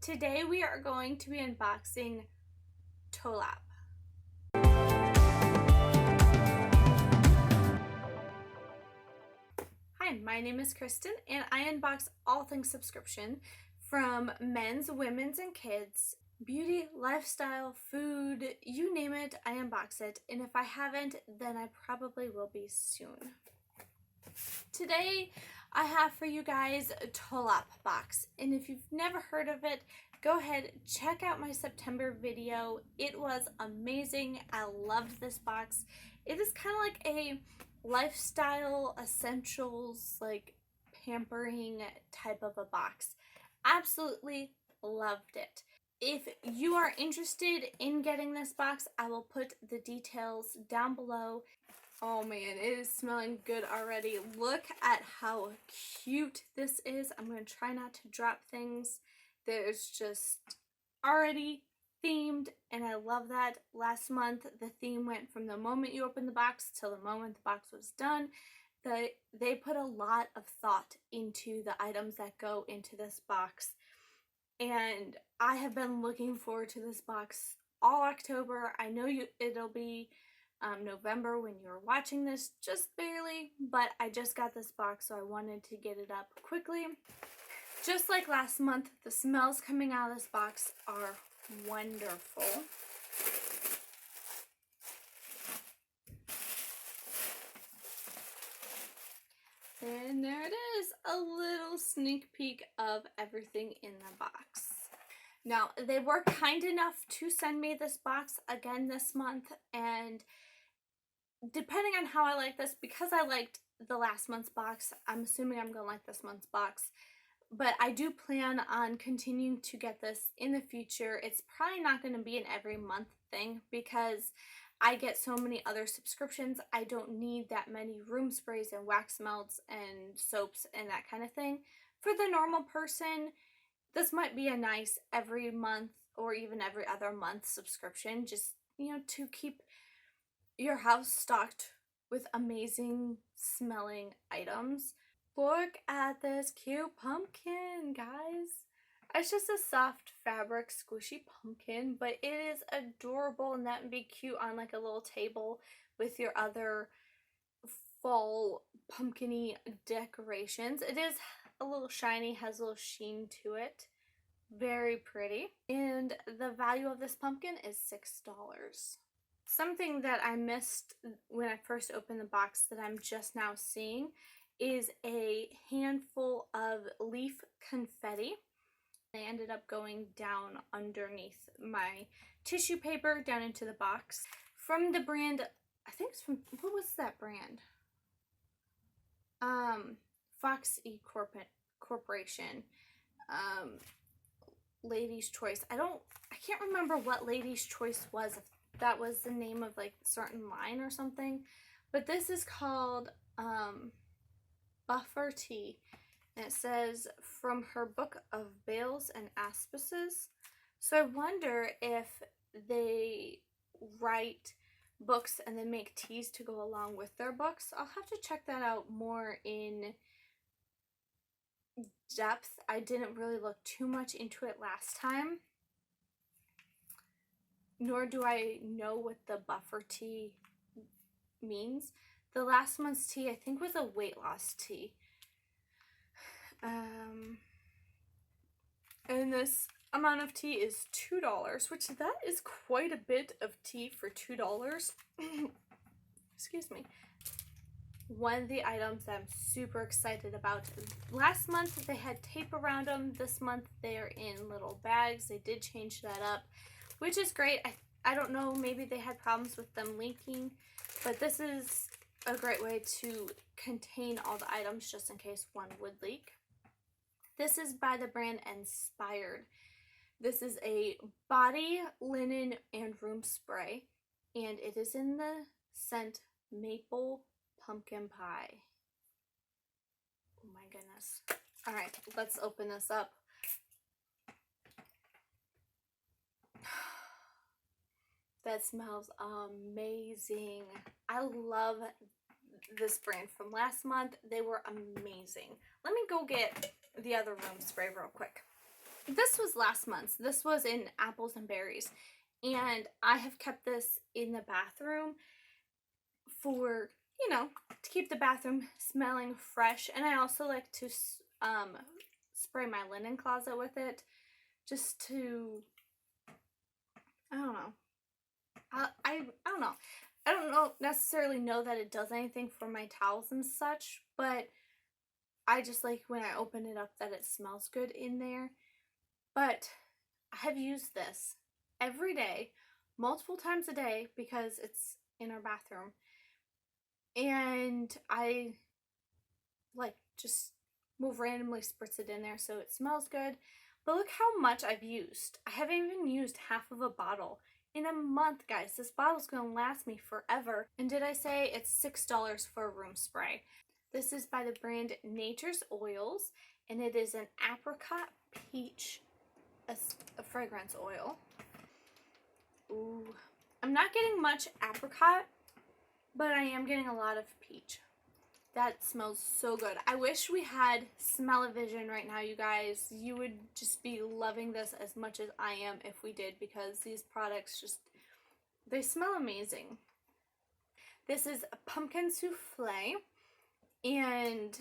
Today we are going to be unboxing Tolaap. Hi, my name is Kristen and I unbox all things subscription from men's, women's, and kids. Beauty, lifestyle, food, you name it, I unbox it. And if I haven't, then I probably will be soon. Today I have for you guys a Tolaap box, and if you've never heard of it, go ahead, check out my September video. It was amazing. I loved this box. It is kind of like a lifestyle essentials, like pampering type of a box. Absolutely loved it. If you are interested in getting this box, I will put the details down below. Oh man, it is smelling good already. Look at how cute this is. I'm going to try not to drop things. There's just already themed, and I love that. Last month, the theme went from the moment you open the box till the moment the box was done. They put a lot of thought into the items that go into this box, and I have been looking forward to this box all October. I know it'll be November when you're watching this, just barely, but I just got this box, so I wanted to get it up quickly. Just like last month, the smells coming out of this box are wonderful. And there it is, a little sneak peek of everything in the box. Now, they were kind enough to send me this box again this month, and depending on how I like this, because I liked the last month's box, I'm assuming I'm going to like this month's box. But I do plan on continuing to get this in the future. It's probably not going to be an every month thing because I get so many other subscriptions. I don't need that many room sprays and wax melts and soaps and that kind of thing. For the normal person, this might be a nice every month or even every other month subscription, just, you know, to keep your house stocked with amazing smelling items. Look at this cute pumpkin, guys. It's just a soft fabric squishy pumpkin, but it is adorable, and that would be cute on like a little table with your other fall pumpkin-y decorations. It is a little shiny, has a little sheen to it. Very pretty. And the value of this pumpkin is $6. Something that I missed when I first opened the box that I'm just now seeing is a handful of leaf confetti. They ended up going down underneath my tissue paper down into the box. From the brand, I think it's from, what was that brand? Foxy Corporation. Lady's Choice. I can't remember what Lady's Choice was, if that was the name of like a certain line or something. But this is called Buffer Tea, and it says from her book of bales and auspices. So I wonder if they write books and then make teas to go along with their books. I'll have to check that out more in depth. I didn't really look too much into it last time, nor do I know what the buffer tea means. The last month's tea, I think, was a weight loss tea. And this amount of tea is $2, which that is quite a bit of tea for $2. Excuse me. One of the items that I'm super excited about. Last month they had tape around them. This month they're in little bags. They did change that up, which is great. I don't know, maybe they had problems with them leaking, but this is a great way to contain all the items just in case one would leak. This is by the brand Inspired. This is a body, linen, and room spray, and it is in the scent Maple Pumpkin Pie. Oh my goodness. All right, let's open this up. That smells amazing. I love this brand from last month. They were amazing. Let me go get the other room spray real quick. this was last month's. This was in apples and berries. And I have kept this in the bathroom for, you know, to keep the bathroom smelling fresh. And I also like to spray my linen closet with it, just to, I don't know. I don't know. I don't necessarily know that it does anything for my towels and such, but I just like when I open it up that it smells good in there. But I have used this every day, multiple times a day, because it's in our bathroom. And I like just move randomly spritz it in there so it smells good. But look how much I've used. I haven't even used half of a bottle in a month, guys. This bottle's gonna last me forever. And did I say it's $6 for a room spray? This is by the brand Nature's Oils, and it is an apricot peach a fragrance oil. Ooh, I'm not getting much apricot, but I am getting a lot of peach. That smells so good. I wish we had smell-o-vision right now, you guys. You would just be loving this as much as I am if we did, because these products just, they smell amazing. This is a pumpkin souffle, and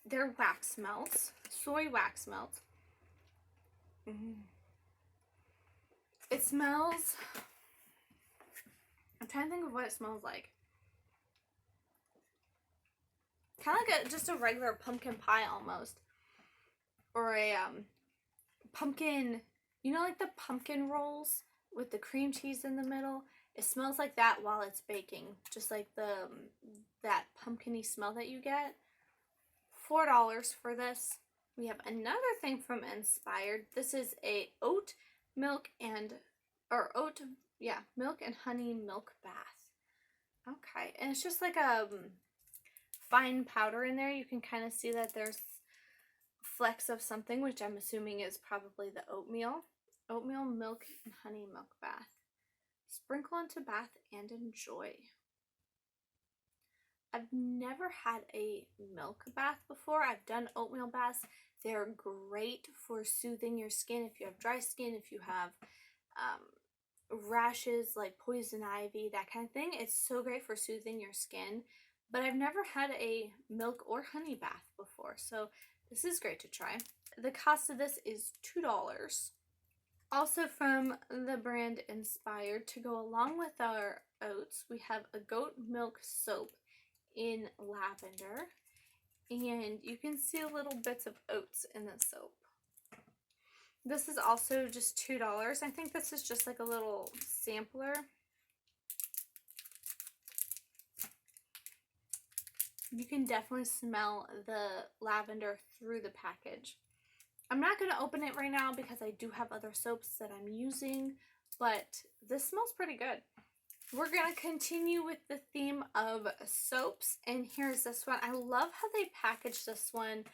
they're wax melts, soy wax melts. It smells, I'm trying to think of what it smells like. Kind of like just a regular pumpkin pie almost. Or a pumpkin, you know, like the pumpkin rolls with the cream cheese in the middle? It smells like that while it's baking. Just like that pumpkin-y smell that you get. $4 for this. We have another thing from Inspired. This is a milk and honey milk bath. Okay, and it's just like a fine powder in there. You can kind of see that there's flecks of something, which I'm assuming is probably the oatmeal. Oatmeal, milk, and honey milk bath. Sprinkle into bath and enjoy. I've never had a milk bath before. I've done oatmeal baths. They're great for soothing your skin if you have dry skin, if you have rashes like poison ivy, that kind of thing. It's so great for soothing your skin. But I've never had a milk or honey bath before, so this is great to try. The cost of this is $2. Also from the brand Inspired, to go along with our oats, we have a goat milk soap in lavender. And you can see little bits of oats in the soap. This is also just $2. I think this is just like a little sampler. You can definitely smell the lavender through the package. I'm not going to open it right now because I do have other soaps that I'm using, but this smells pretty good. We're going to continue with the theme of soaps, and here's this one. I love how they packaged this one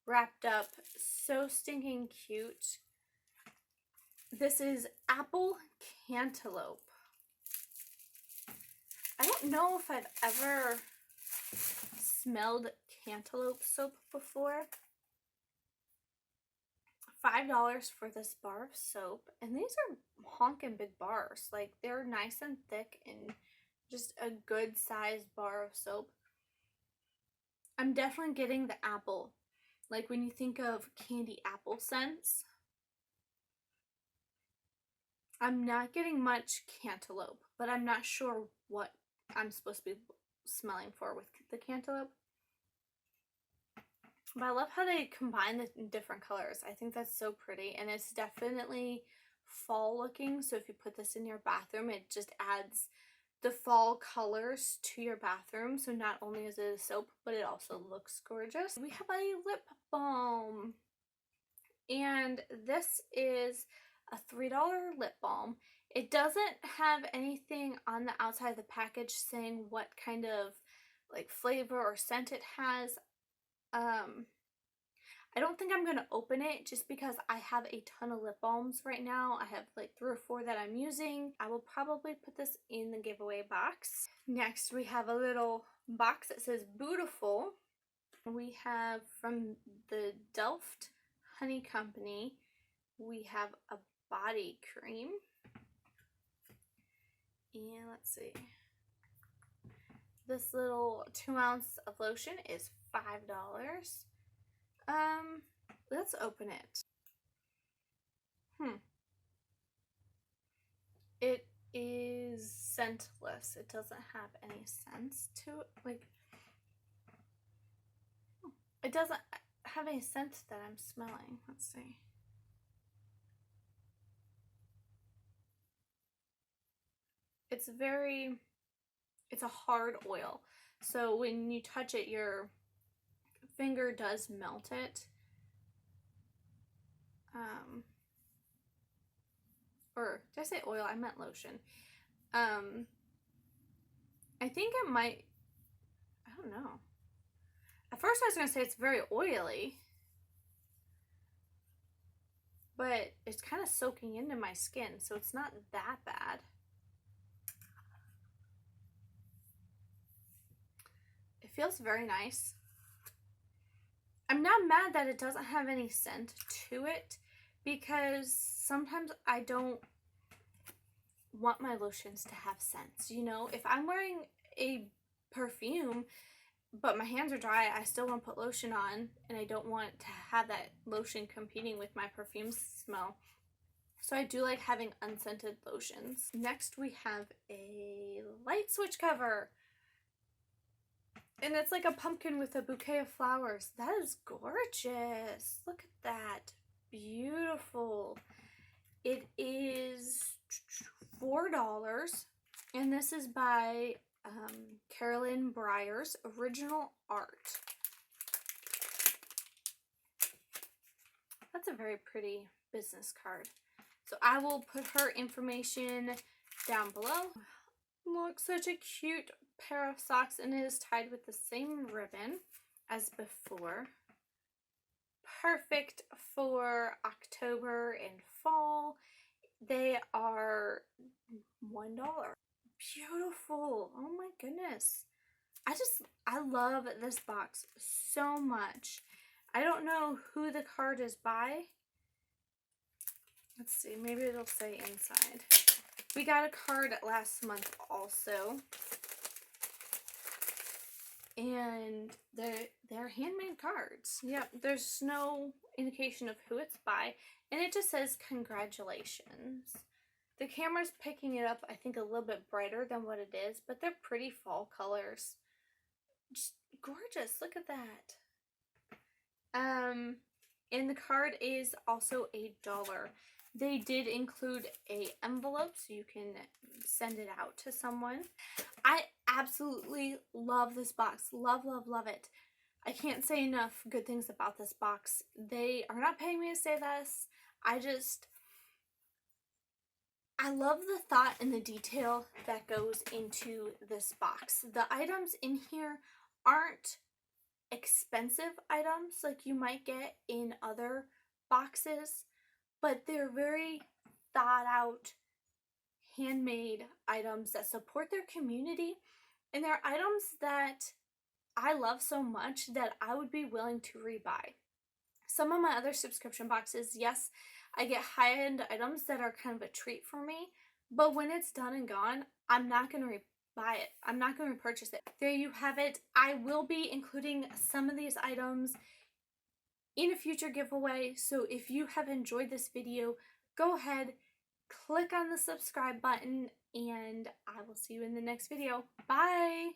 wrapped up so stinking cute. This is Apple Cantaloupe. I don't know if I've ever smelled cantaloupe soap before. $5 for this bar of soap, and these are honkin' big bars. Like, they're nice and thick and just a good sized bar of soap. I'm definitely getting the apple, like when you think of candy apple scents. I'm not getting much cantaloupe, but I'm not sure what I'm supposed to be smelling for with the cantaloupe. But I love how they combine the different colors. I think that's so pretty, and it's definitely fall looking. So if you put this in your bathroom, it just adds the fall colors to your bathroom. So not only is it a soap, but it also looks gorgeous. We have a lip balm, and this is a $3 lip balm. It doesn't have anything on the outside of the package saying what kind of like flavor or scent it has. I don't think I'm going to open it just because I have a ton of lip balms right now. I have like 3 or 4 that I'm using. I will probably put this in the giveaway box. Next, we have a little box that says Beautiful. We have from the Delft Honey Company. we have a body cream. And let's see. This little 2 ounce of lotion is $5. Let's open it. It is scentless. It doesn't have any scents to it. Like, it doesn't have any scent that I'm smelling. Let's see. It's a hard oil. So when you touch it, your finger does melt it. Or did I say oil? I meant lotion. I think it might, I don't know. At first I was going to say it's very oily, but it's kind of soaking into my skin, so it's not that bad. It feels very nice. I'm not mad that it doesn't have any scent to it, because sometimes I don't want my lotions to have scents. You know, if I'm wearing a perfume but my hands are dry, I still want to put lotion on, and I don't want to have that lotion competing with my perfume smell. So I do like having unscented lotions. Next we have a light switch cover. And it's like a pumpkin with a bouquet of flowers. That is gorgeous. Look at that. Beautiful. It is $4. And this is by Carolyn Breyer's Original Art. That's a very pretty business card. So I will put her information down below. Look, such a cute pair of socks, and it is tied with the same ribbon as before. Perfect for October and fall. They are $1. Beautiful. Oh my goodness. I love this box so much. I don't know who the card is by. Let's see, maybe it'll say inside. We got a card last month also. And they're handmade cards. Yep, there's no indication of who it's by. And it just says congratulations. The camera's picking it up, I think, a little bit brighter than what it is, but they're pretty fall colors. Just gorgeous. Look at that. And the card is also $1. They did include a envelope so you can send it out to someone. I absolutely love this box. Love, love, love it. I can't say enough good things about this box. They are not paying me to say this. I love the thought and the detail that goes into this box. The items in here aren't expensive items like you might get in other boxes, but they're very thought out, handmade items that support their community, and they're items that I love so much that I would be willing to rebuy. Some of my other subscription boxes, yes, I get high-end items that are kind of a treat for me, but when it's done and gone, I'm not going to buy it. I'm not going to repurchase it. There you have it. I will be including some of these items in a future giveaway, so if you have enjoyed this video, go ahead, click on the subscribe button, and I will see you in the next video. Bye!